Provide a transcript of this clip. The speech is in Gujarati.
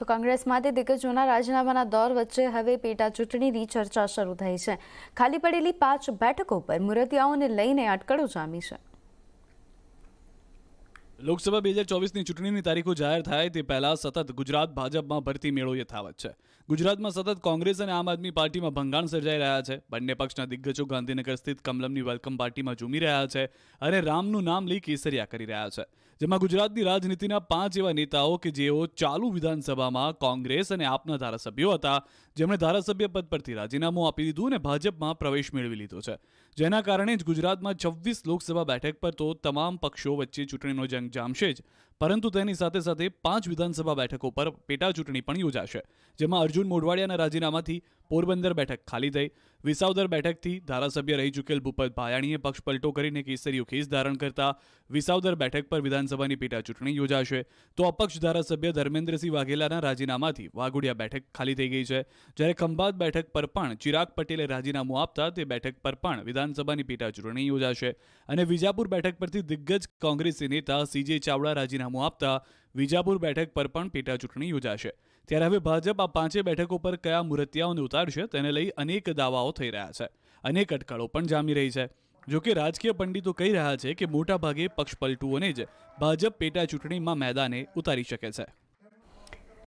તો કોંગ્રેસમાંથી દિગ્ગજોના રાજીનામાના દોર વચ્ચે હવે પેટા ચૂંટણીની ચર્ચા શરૂ થઈ છે. ખાલી પડેલી 5 બેઠકો પર મુરતિયાઓને લઈને અટકળો જામી છે. લોકસભા 2024ની ચૂંટણીની તારીખો જાહેર થાય તે પહેલા સતત ગુજરાત ભાજપમાં ભરતી મેળો યથાવત છે. ગુજરાતમાં સતત કોંગ્રેસ અને આમ આદમી પાર્ટીમાં ભંગાણ સર્જાઈ રહ્યા છે. બંને પક્ષના દિગ્ગજો ગાંધીનગર સ્થિત કમલમની વેલકમ પાર્ટીમાં ઝૂમી રહ્યા છે અને રામનું નામ લઈ કેસરિયા કરી રહ્યા છે. જેમાં ગુજરાતની રાજનીતિના 5 એવા નેતાઓ કે જેઓ ચાલુ વિધાનસભામાં કોંગ્રેસ અને આપના ધારાસભ્યો હતા, જેમણે ધારાસભ્ય પદ પરથી રાજીનામું આપી દીધું અને ભાજપમાં પ્રવેશ મેળવી લીધો છે. જેના કારણે જ ગુજરાતમાં 26 લોકસભા બેઠક પર તો તમામ પક્ષો વચ્ચે ચૂંટણીનો જંગ જામશે જ, પરંતુ તેની સાથે સાથે 5 વિધાનસભા બેઠકો પર પેટા ચૂંટણી પણ યોજાશે. જેમાં અર્જુન મોઢવાડિયાના રાજીનામાથી પોરબંદર બેઠક ખાલી થઈ. વિસાવદર બેઠકથી ધારાસભ્ય રહી ચૂકેલ ભૂપત ભાયાણીએ પક્ષ પલટો કરીને કેસરીયો ખેસ ધારણ કરતા વિસાવદર બેઠક પર વિધાનસભાની પેટા ચૂંટણી યોજાશે. તો અપક્ષ ધારાસભ્ય ધર્મેન્દ્રસિંહ વાઘેલાના રાજીનામાથી વાઘોડિયા બેઠક ખાલી થઈ ગઈ છે. જ્યારે ખંભાત બેઠક પર પણ ચિરાગ પટેલે રાજીનામું આપતા તે બેઠક પર પણ વિધાનસભાની પેટા ચૂંટણી યોજાશે. અને વિજાપુર બેઠક પરથી દિગ્ગજ કોંગ્રેસી નેતા સીજે ચાવડા રાજીનામું આપતા વિજાપુર બેઠક પર પણ પેટા ચૂંટણી યોજાશે. ત્યારે હવે ભાજપ આ 5 બેઠકો પર કયા મુરતિયાઓને ઉતારશે તેને લઈ અનેક દાવાઓ થઈ રહ્યા છે. અનેક અટકળો પણ જામી રહી છે. જોકે રાજકીય પંડિતો કહી રહ્યા છે કે મોટાભાગે પક્ષ પલટુઓને જ ભાજપ પેટા ચૂંટણીમાં મેદાને ઉતારી શકે છે.